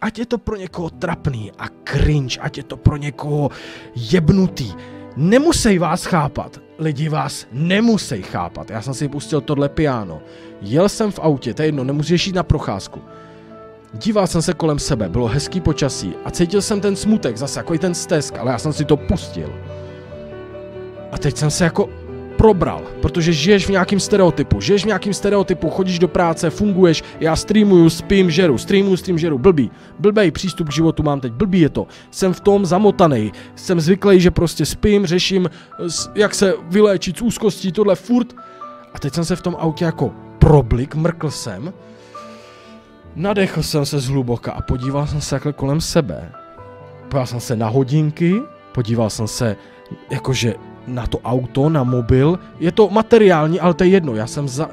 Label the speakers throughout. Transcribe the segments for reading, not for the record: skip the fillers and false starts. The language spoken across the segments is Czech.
Speaker 1: ať je to pro někoho trapný a cringe, ať je to pro někoho jebnutý, nemusí vás chápat. Lidi vás nemusí chápat. Já jsem si pustil tohle piano. Jel jsem v autě, to je jedno, nemůžeš jít na procházku. Díval jsem se kolem sebe, bylo hezký počasí a cítil jsem ten smutek, zase jako i ten stesk, ale já jsem si to pustil. A teď jsem se jako probral, protože žiješ v nějakým stereotypu, chodíš do práce, funguješ, já streamuju, spím, žeru, blbej přístup k životu mám teď, blbý je to, jsem v tom zamotanej, jsem zvyklý, že prostě spím, řeším, jak se vyléčit z úzkostí, tohle furt. A teď jsem se v tom autě jako problik, mrkl jsem, nadechl jsem se zhluboka a podíval jsem se takhle kolem sebe. Podíval jsem se na hodinky, podíval jsem se jakože na to auto, na mobil, je to materiální, ale to je jedno, já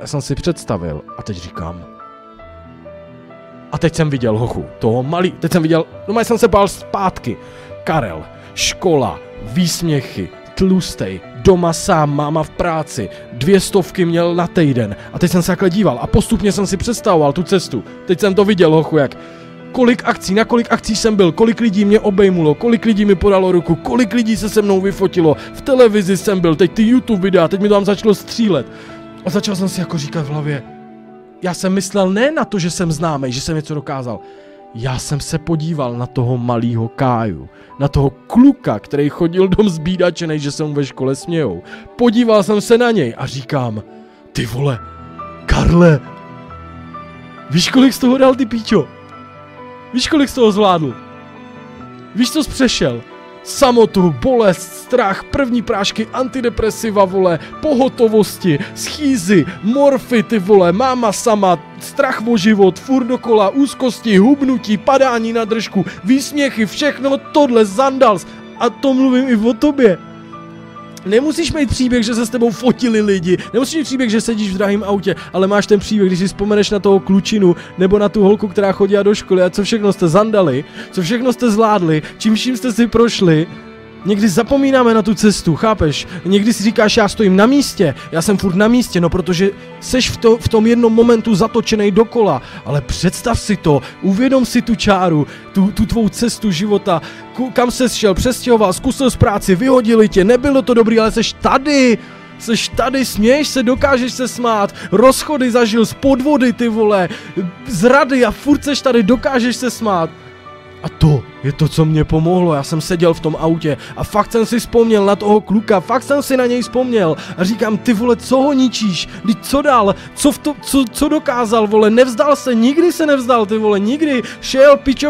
Speaker 1: jsem si představil a teď říkám. A teď jsem viděl hochu, toho malý, teď jsem viděl, no jsem se bál zpátky. Karel, škola, výsměchy, tlustej, doma sám, máma v práci, 200 měl na týden a teď jsem se takhle díval a postupně jsem si představoval tu cestu, teď jsem to viděl hochu, jak na kolik akcí jsem byl, kolik lidí mě obejmulo, kolik lidí mi podalo ruku, kolik lidí se mnou vyfotilo, v televizi jsem byl, teď ty YouTube videa, teď mi to tam začalo střílet. A začal jsem si jako říkat v hlavě, já jsem myslel ne na to, že jsem známej, že jsem něco dokázal. Já jsem se podíval na toho malýho Káju, na toho kluka, který chodil dom zbídačenej, že se mu ve škole smějou. Podíval jsem se na něj a říkám, ty vole, Karle, víš kolik z toho dal ty píčo? Víš, kolik z toho zvládl? Víš, co jsi přešel? Samotu, bolest, strach, první prášky, antidepresiva, vole, pohotovosti, schýzy, morfy, ty vole, máma sama, strach o život, furt dokola, úzkosti, hubnutí, padání na držku, výsměchy, všechno tohle, zandals. A to mluvím i o tobě. Nemusíš mít příběh, že se s tebou fotili lidi, nemusíš mít příběh, že sedíš v drahém autě, ale máš ten příběh, když si vzpomeneš na toho klučinu nebo na tu holku, která chodila do školy a co všechno jste zandali, co všechno jste zvládli, čím vším jste si prošli. Někdy zapomínáme na tu cestu, chápeš? Někdy si říkáš, já stojím na místě, já jsem furt na místě, no protože seš v tom jednom momentu zatočenej dokola, ale představ si to, uvědom si tu čáru, tu tvou cestu života, kam ses šel, přestěhoval, zkusil z práci, vyhodili tě, nebylo to dobrý, ale seš tady, směješ se, dokážeš se smát, rozchody zažil z podvody, ty vole, zrady a furt seš tady, dokážeš se smát. A to je to, co mě pomohlo, já jsem seděl v tom autě a fakt jsem si vzpomněl na toho kluka, fakt jsem si na něj vzpomněl a říkám, ty vole, co ho ničíš, co dal, co dokázal, vole, nevzdal se, nikdy se nevzdal, ty vole, nikdy, šel, pičo,